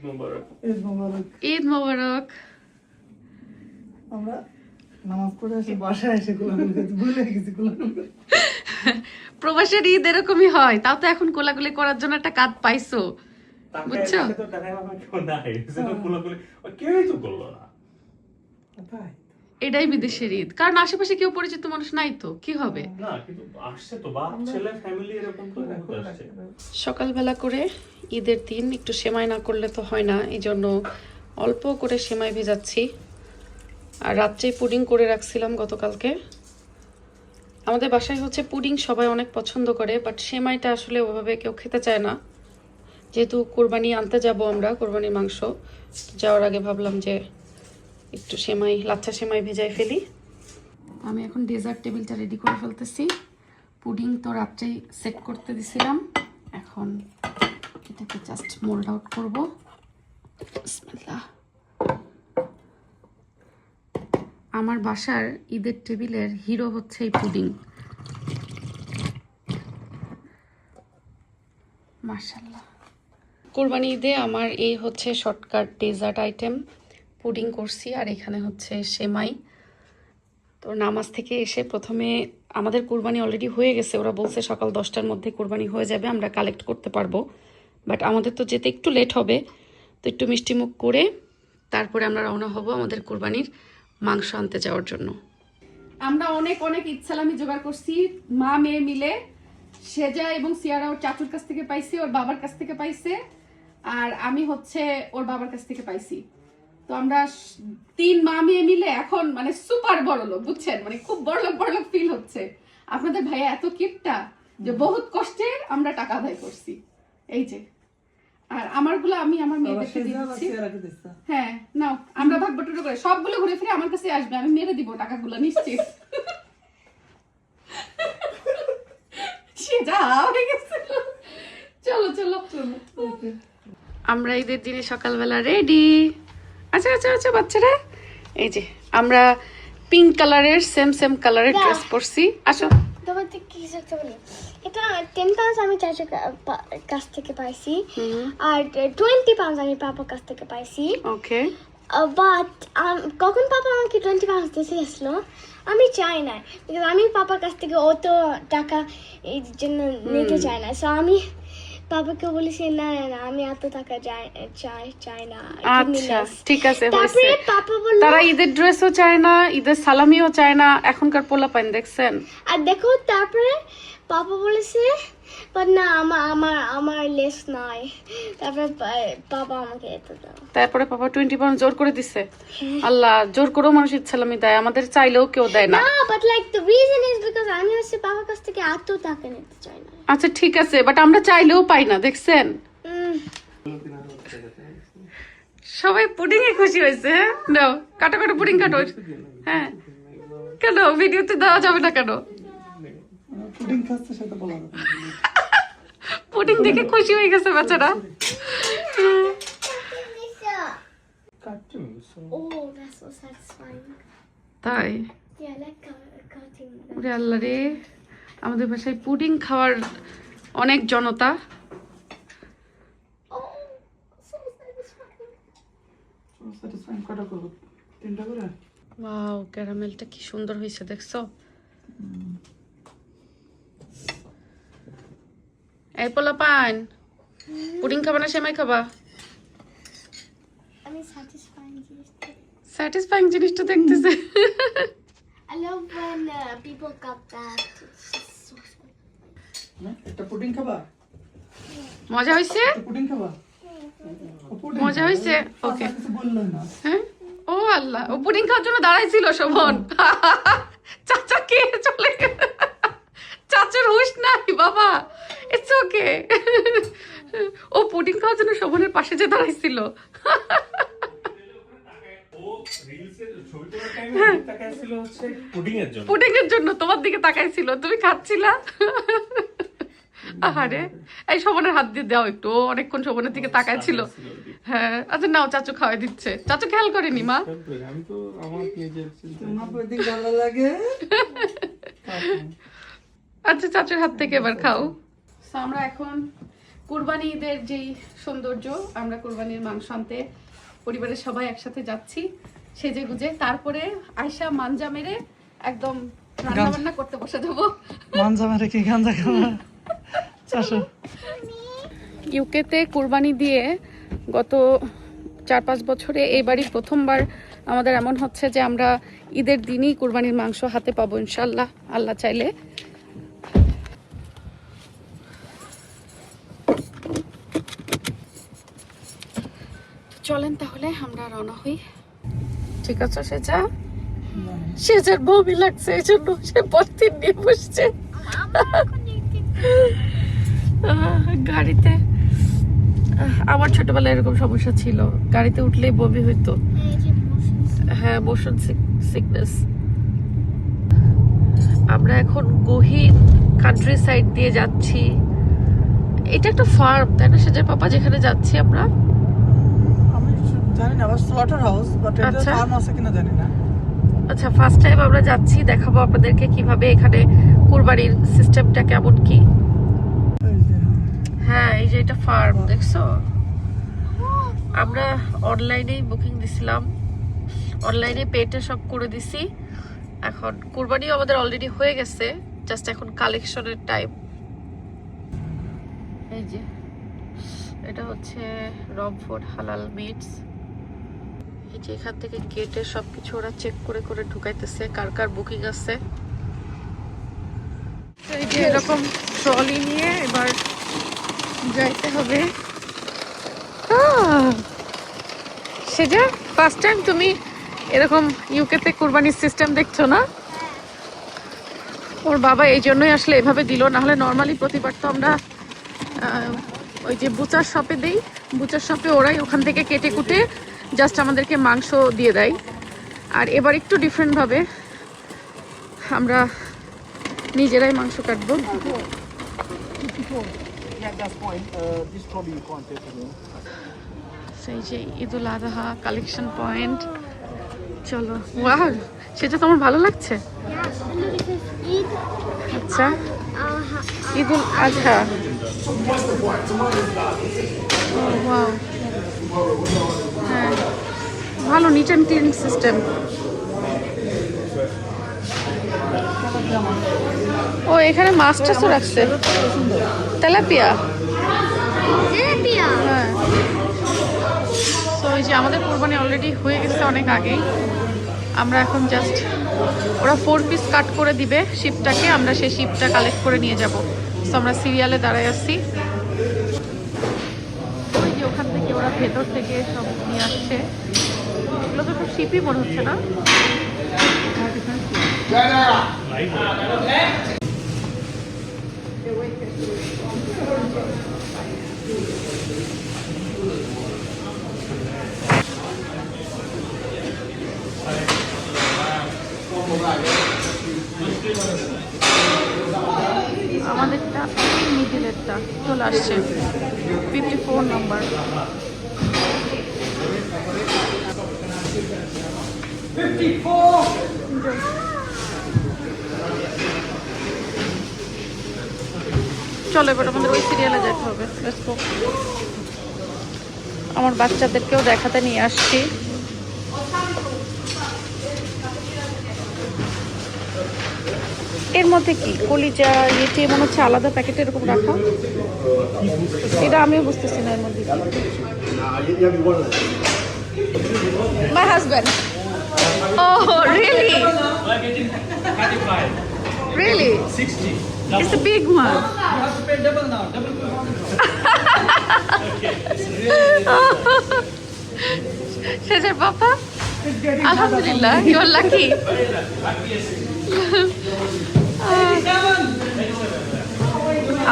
ঈদ মোবারক। আমরা নামাজ পড়ে এসে বাসায় এসে কোলাকুলি করতে ভুলে গেছি। প্রবাসের ঈদ এরকমই হয়, তাও তো এখন কোলাকুলি করার জন্য একটা কাজ পাইছো, বুঝছো? এটাই বিদেশের ঈদ, কারণ আশেপাশে কেউ পরিচিত মানুষ নাই তো কি হবে। সকালবেলা করে ঈদের দিন একটু সেমাই না করলে তো হয় না, এই জন্য অল্প করে সেমাই ভেজাচ্ছি। আর রাত্রেই পুডিং করে রাখছিলাম গতকালকে। আমাদের বাসায় হচ্ছে পুডিং সবাই অনেক পছন্দ করে, বাট সেমাইটা আসলে ওভাবে কেউ খেতে চায় না। যেহেতু কোরবানি আনতে যাব আমরা, কোরবানির মাংস যাওয়ার আগে ভাবলাম যে একটু সেমাই, লাচ্ছা সেমাই ভেজাই ফেলি। আমি এখন ডেজার্ট টেবিলটা রেডি করে ফেলতেছি। পুডিং তো রাত্রেই সেট করতে দিছিলাম, এখন এটাকে জাস্ট মোল্ড আউট করবো। বিসমিল্লাহ। আমার বাসার ঈদের টেবিলের হিরো হচ্ছে এই পুডিং, মাশাআল্লাহ। কোরবানি ঈদে আমার এই হচ্ছে শর্টকাট ডেজার্ট আইটেম, পুডিং করছি আর এখানে হচ্ছে সেমাই। তো নামাজ থেকে এসে প্রথমে আমাদের কোরবানি অলরেডি হয়ে গেছে, ওরা বলছে সকাল 10টার মধ্যে কোরবানি হয়ে যাবে, আমরা কালেক্ট করতে পারবো। বাট আমাদের তো যেতে একটু লেট হবে, তো একটু মিষ্টিমুখ করে তারপরে আমরা রওনা হব আমাদের কোরবানির মাংস আনতে যাওয়ার জন্য। আমরা অনেক অনেক ইচ্ছালামি জোগাড় করছি, মা মেয়ে মিলে। সেজা এবং সিয়ারা ওর চাচুর কাছ থেকে পাইছে, ওর বাবার কাছ থেকে পাইছে, আর আমি হচ্ছে ওর বাবার কাছ থেকে পাইছি। তো আমরা 3 মা মেয়ে মিলে এখন মানে সুপার বড়লোক, বুঝছেন? মানে খুব বড়লোক ফিল হচ্ছে। আপনাদের ভাইয়া এত কিপটা যে বহুত কষ্টে আমরা টাকা আদায় করছি। এই যে, আর আমারগুলো আমি আমার মেয়েদেরকে দিচ্ছি। হ্যাঁ নাও, আমরা ভাগ বটুরো করে সবগুলো ঘুরে ফিরে আমার কাছে আসবে, আমি মেরে দিব টাকাগুলো নিশ্চিত। সে যা হয়ে গেছে। চলো চলো আমরা ঈদের দিনে সকালবেলা রেডি। আচ্ছা আচ্ছা আচ্ছা বাচ্চারা, এই যে আমরা পিঙ্ক কালারের সেম কালারের ড্রেস পরছি। আসো তোমাকে কি করতে বলি, এটা 10 পাউন্ড আমি চাচার কাছ থেকে পাইছি, আর 20 পাউন্ড আমি পাপার কাছ থেকে পাইছি। ওকে, বাট কখন পাপা আমাকে 20 পাউন্ড দিয়েছিল আমি চাই না, বিকজ আমি পাপার কাছ থেকে অত টাকা এই জন্য নিতে চাই না। সো আমি পাপাকে বলেছি না আমি এত টাকা চাই না। আচ্ছা ঠিক আছে, তারপরে পাপা বলল তারা ঈদের ড্রেসও চায় না, ঈদের সালামিও চায় না, এখনকার পোলাপাইন দেখছেন। আর দেখো তারপরে পাপা বলেছে না আমার লেস নাই, তারপরে পাপা আমাকে এত দাও। তারপরে পাপা 20 পাউন্ড জোর করে দিছে। আল্লাহ, জোর করেও মানুষ ইচ্ছালামি দেয়, আমাদের চাইলেও কেউ দেয় না। But like the reason is because আমি হচ্ছে পাপার কাছ থেকে এত টাকা নিতে চাই না। আচ্ছা ঠিক আছে, বাট আমরা চাইলেও পাই না, দেখছেন। সবাই পুডিং এ খুশি হয়েছে। নাও কাটো পুডিং কাটো। হ্যাঁ কেন ভিডিওতে দেওয়া যাবে না কেন? পুডিং খাচ্ছে সেটা বলা না, পুডিং দেখে খুশি হয়ে গেছে বাচ্চারা। তাই আল্লাহ রে, আমাদের বাসায় পুডিং খাওয়ার অনেক জনতা। ওয়াও, ক্যারামেলটা কি সুন্দর হয়েছে দেখছো? এই পোলাপান, পুডিং খাবা না সেমাই খাবা? আমি স্যাটিসফাইং জিনিসটা দেখতেছে। I love when people got that. একটা পুডিং খাবা? মজা হয়েছে? পুডিং খাবা? মজা হয়েছে? ওকে। কিছু বললো না। হ্যাঁ, ও আল্লাহ, ও পুডিং খাওয়ার জন্য দাঁড়াইছিল শোভন। চাচা কে চলে গেল, চাচার হুঁশ নাই বাবা, ইটস ওকে। ও পুডিং খাওয়ার জন্য শোভনের পাশে যে দাঁড়াইছিল। পুডিং এর জন্য তোমার দিকে তাকাইছিল, তুমি খাচ্ছিলা। আহারে, এই শোভনের হাত দিয়ে দাও একটু, অনেকক্ষণ শোভনের দিকে তাকাইছিল। হ্যাঁ আচ্ছা নাও, চাচু খাওয়াই দিচ্ছে। চাচু খেয়াল করেনি মা? আমি তো আমার তোমার প্রতি ভালো লাগে। আচ্ছা চাচুর হাত থেকে এবার খাও। আমরা এখন কুরবানি ঈদের যেই সৌন্দর্য, আমরা কুরবানির মাংস আনতে পরিবারের সবাই একসাথে যাচ্ছি সেজে গুজে, তারপরে আয়শা মানজা মেরে একদম রান্না বান্না করতে বসে যাবো। মানজা মারে কি গাঞ্জা খাওয়া চাষো। ইউকেতে কুরবানি দিয়ে গত 4-5 বছরে এইবারই প্রথমবার আমাদের এমন হচ্ছে যে আমরা ঈদের দিনই কুরবানির মাংস হাতে পাবো ইনশাল্লাহ, আল্লাহ চাইলে। চলেন তাহলে আমরা রওনা হই। ঠিক আছে সেজার বমি লাগছে এই জন্য সে পথির নিয়ে বসছে গাড়িতে। আমার ছোটবেলায় এরকম সমস্যা ছিল, গাড়িতে উঠলেই বমি হইতো। হ্যাঁ, মোশন সিকনেস। আমরা এখন গহীন কান্ট্রি সাইড দিয়ে যাচ্ছি। এটা একটা ফার্ম তাই না সেজার পাপা, যেখানে যাচ্ছি আমরা? আমি জানি না, বাস স্লটার হাউস, বাট এটা আচ্ছা। ফার্ম আছে কিনা জানি না। আচ্ছা, ফার্স্ট টাইম আমরা যাচ্ছি, দেখাবো আপনাদেরকে কিভাবে এখানে কুরবানির সিস্টেমটা কেমন কি। এই যে, হ্যাঁ, এই যে এটা ফার্ম দেখছো। আমরা অনলাইনেই বুকিং দিছিলাম, অনলাইনে পেটা সব করে দিছি। এখন কুরবানিও আমাদের অলরেডি হয়ে গেছে, জাস্ট এখন কালেকশনের টাইম। এই যে এটা হচ্ছে রমফোর্ড হালাল মিটস। এই যে এখান থেকে গেটে সবকিছু ওরা চেক করে করে ঢুকাইতেছে কার কার বুকিং আছে। তো এই যে এরকম ট্রলি নিয়ে এবার যাইতে হবে। সেটা ফার্স্ট টাইম তুমি এরকম ইউকেতে কুরবানির সিস্টেম দেখছো না? ওর বাবা এই জন্যই আসলে এভাবে দিল, না হলে নর্মালি প্রতিবার তো আমরা ওই যে বুচার শপে দেই, বুচার শপে ওরাই ওখান থেকে কেটে কুটে জাস্ট আমাদেরকে মাংস দিয়ে দেয়। আর এবার একটু ডিফারেন্ট ভাবে আমরা নিজেরাই মাংস কাটবো। সেই যে ঈদুল আজহা কালেকশন পয়েন্ট। চলো, ওয়াও, সেটা তোমার ভালো লাগছে? আচ্ছা, ঈদুল আজহা। ওয়াও, হ্যাঁ, ভালো, নিট অ্যান্ড ক্লিন সিস্টেম। ও এখানে মাছ টাছও রাখছে, তেলাপিয়া। হ্যাঁ, তো ওই যে আমাদের কোরবানি অলরেডি হয়ে গেছে অনেক আগেই। আমরা এখন জাস্ট, ওরা 4 পিস কাট করে দিবে শিপটাকে, আমরা সেই শিপটা কালেক্ট করে নিয়ে যাব। তো আমরা সিরিয়ালে দাঁড়ায় আছি। ওই যে ওখান থেকে ওরা ভেতর থেকে সব নিয়ে আসছে। এগুলো তো সব শিপই মনে হচ্ছে না? আমাদেরটা মিডিলেরটা চলে আসছে, 54 নম্বর। চলো এবার আমাদের ওই সিরিয়ালে যেতে হবে। Let's go. আমার বাচ্চাদেরকেও দেখাতে নিয়ে আসছি। এর মধ্যে কি কলিজা ইয়েটি মনে হচ্ছে আলাদা প্যাকেটে এরকম রাখা, এটা আমিও বুঝতেছি না এর মধ্যে কি। My husband. Oh, really? Really? 60. It's a big one. You have to pay double now. Double. Shajar Papa? Alhamdulillah, you are lucky.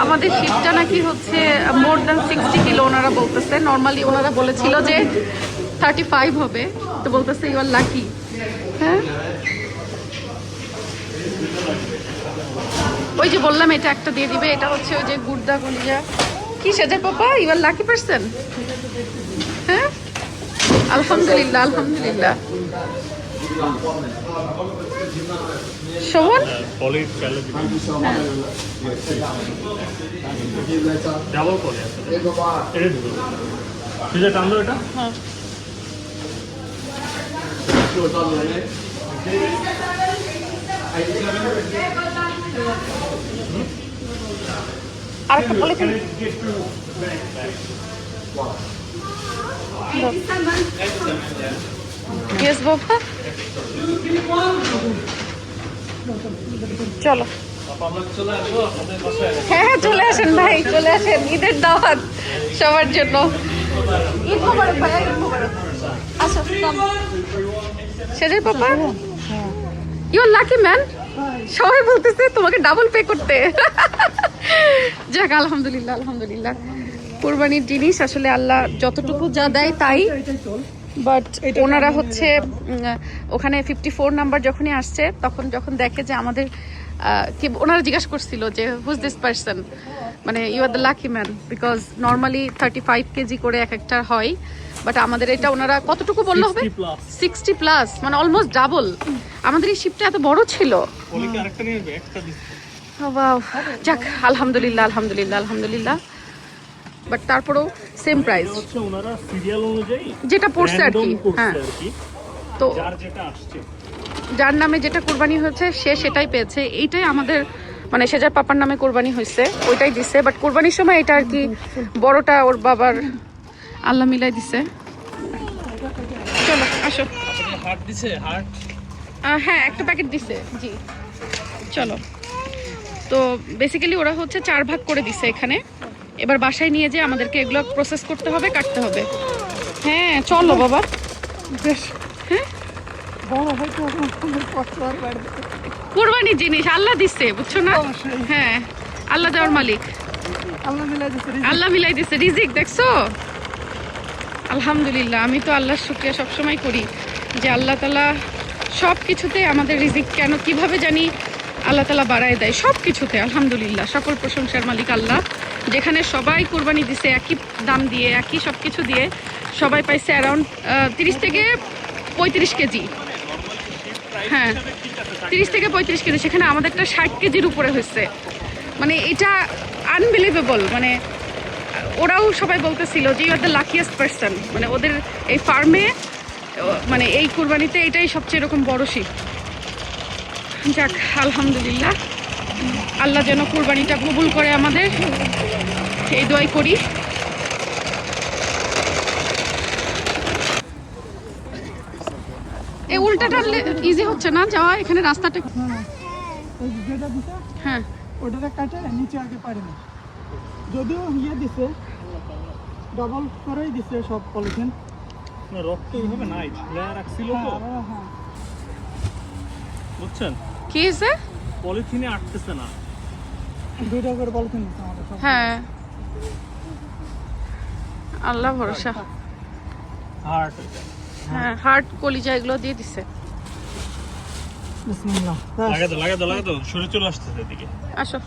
আমাদের শিপটা নাকি হচ্ছে মোর দ্যান 60 কিলো ওনারা বলতেছে। নর্মালি ওনারা বলেছিল যে 35 হবে, তো বলতেছে ইউ আর লাকি। হ্যাঁ, ওই যে বললাম এটা একটা দিয়ে দিবে, এটা হচ্ছে ওই যে গুর্দা কলিজা। কি সেজার পাপা, ইউ আর লাকি পারসন। হ্যাঁ, আলহামদুলিল্লাহ আলহামদুলিল্লাহ। শোভন পলির চাইলে ডাবল পলি আছে এটা দিবো ঠিক আছে টানলো এটা হ্যাঁ আরেকটা পলিথিন ইয়েস বাবা চলো হ্যাঁ হ্যাঁ চলে আসেন ভাই চলে আসেন ঈদের দাওয়াত সবার জন্য ঈদ মোবারক ভাইয়া ঈদ মোবারক আসো সেজের পাপা ইউ আর লাকি ম্যান সবাই বলতেছে তোমাকে ডাবল পে করতে যাক আলহামদুলিল্লাহ আলহামদুলিল্লাহ কুরবানির জিনিস আসলে আল্লাহ যতটুকু যা দেয় তাই বাট ওনারা হচ্ছে ওখানে 54 নাম্বার যখনই আসছে যখন দেখে যে আমাদের কি ওনারা জিজ্ঞাসা করছিল যে হুজ দিস পারসন মানে you are the lucky man because normally 35 KG করে এক একটা হয় বাট আমাদের এটা ওনারা কতটুকু বললো হবে 60 প্লাস মানে অলমোস্ট ডাবল আমাদের এই শিপটা এত বড় ছিল ওয়াও যাক আলহামদুলিল্লাহ আলহামদুলিল্লাহ আলহামদুলিল্লাহ বাট তারপরেও সেম প্রাইস ওনারা সিরিয়াল অনুযায়ী যেটা পড়ছে আর কি হ্যাঁ তো যার যেটা আসছে যার নামে যেটা কোরবানি হয়েছে সে সেটাই পেয়েছে এইটাই আমাদের মানে সেজার পাপার নামে কোরবানি হয়েছে ওইটাই দিছে বাট কোরবানির সময় এটা আর কি বড়টা ওর বাবার আল্লাহ মিলাই দিছে চলো আসো হার্ট দিছে হার্ট হ্যাঁ একটা প্যাকেট দিছে জি চলো তো বেসিক্যালি ওরা হচ্ছে 4 ভাগ করে দিছে এখানে এবার বাসায় নিয়ে যেয়ে আমাদেরকে এগুলো প্রসেস করতে হবে কাটতে হবে হ্যাঁ চলো বাবা বেশ হ্যাঁ বড় হয়তো এখন কষ্ট আর বাড়বে কোরবানির জিনিস আল্লাহ দিচ্ছে বুঝছো না অবশ্যই। হ্যাঁ আল্লাহ দেওয়ার মালিক আল্লাহ মিলাই দিচ্ছে আল্লাহ মিলাই দিচ্ছে রিজিক দেখছো আলহামদুলিল্লাহ আমি তো আল্লাহর শুকরিয়া সবসময় করি যে আল্লাহ তাআলা সব কিছুতে আমাদের রিজিক কেন কিভাবে জানি আল্লাহ তাআলা বাড়ায় দেয় সব কিছুতে আলহামদুলিল্লাহ সকল প্রশংসার মালিক আল্লাহ যেখানে সবাই কোরবানি দিছে একই দাম দিয়ে একই সব কিছু দিয়ে সবাই পাইছে অ্যারাউন্ড 30 থেকে 35 কেজি হ্যাঁ 30 থেকে 35 কেজি সেখানে আমাদের একটা 60 কেজির উপরে হয়েছে মানে এটা আনবিলিভেবল মানে ওরাও সবাই বলতেছিল যে you are the luckiest person মানে ওদের এই ফার্মে মানে এই কুরবানিতে এটাই সবচেয়ে এরকম বড় শিপ যাক আলহামদুলিল্লাহ আল্লাহ যেন কুরবানিটা কবুল করে আমাদের এই দোয়াই করি এই উল্টা টানলে ইজি হচ্ছে না যাওয়া এখানে রাস্তাটা যেটা দিছে হ্যাঁ ওটাতে কাটে নিচে আগে পারে না যদিও ইয়ে দিছে ডাবল করেই দিছে সব পলিথিন না রক্ত এইভাবে নাই লেয়ার রাখছিল তো হ্যাঁ বুঝছেন কি হয়েছে পলিথিনে আটতেছে না দুইটা করে পলিথিন দিছে আমাদের সব হ্যাঁ আল্লাহ ভরসা হার্ট হ্যাঁ হার্ট কলিজা এগুলো দিয়ে দিছে বিসমিল্লাহ লাগে তো শরীর চলে আসতেছে এদিকে আসো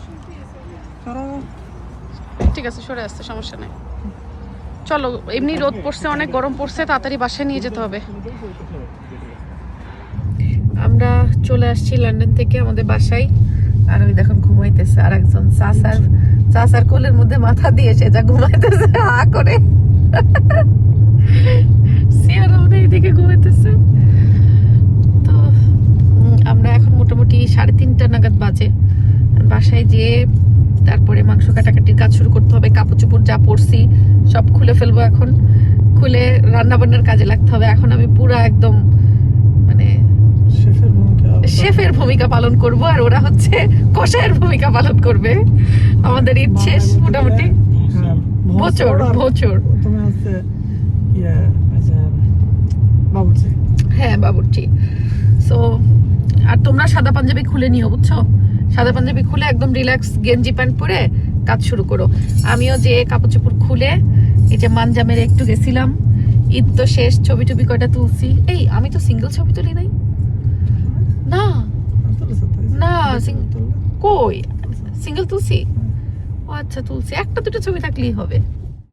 সারা ঠিক আছে সরে আসতে সমস্যা নেই চলো এমনি রোদ পড়ছে অনেক গরম পড়ছে তাড়াতাড়ি বাসায় নিয়ে যেতে হবে আমরা চলে আসছি লন্ডন থেকে আমাদের বাসায় আর ওই দেখুন ঘুমাইতেছে আর একজন চাচার কোলের মধ্যে মাথা দিয়ে সে যা ঘুমাইতেছে হা করে সিয়ারা ওনে এদিকে ঘুমাইতেছে তো আমরা এখন মোটামুটি 3:30 নাগাদ বাজে বাসায় যেয়ে তারপরে মাংস কাটাকাটির কাজ শুরু করতে হবে কাপড় চোপড় যা পরছি সব খুলে ফেলবো এখন খুলে রান্না বান্নার কাজে লাগতে হবে এখন আমি পুরো একদম মানে শেফের ভূমিকা পালন করব আর ওরা হচ্ছে কষায়ের ভূমিকা পালন করবে আমাদের ঈদ শেষ মোটামুটি ভোচর তুমি হচ্ছে ইয়ে বাবুর্চি হ্যাঁ বাবুর্চি সো আর তোমরা সাদা পাঞ্জাবি খুলে নিও বুঝছো সাদা পাঞ্জাবি খুলে একদম রিল্যাক্স গেঞ্জি প্যান্ট পরে কাজ শুরু করো আমিও যে কাপড় চোপড় খুলে এই যে মানজামের একটু গেছিলাম ঈদ তো শেষ ছবি টবি কয়টা তুলছি এই আমি তো সিঙ্গেল ছবি তুলি নাই না না কই সিঙ্গেল তুলছি ও আচ্ছা তুলছি একটা দুটো ছবি থাকলেই হবে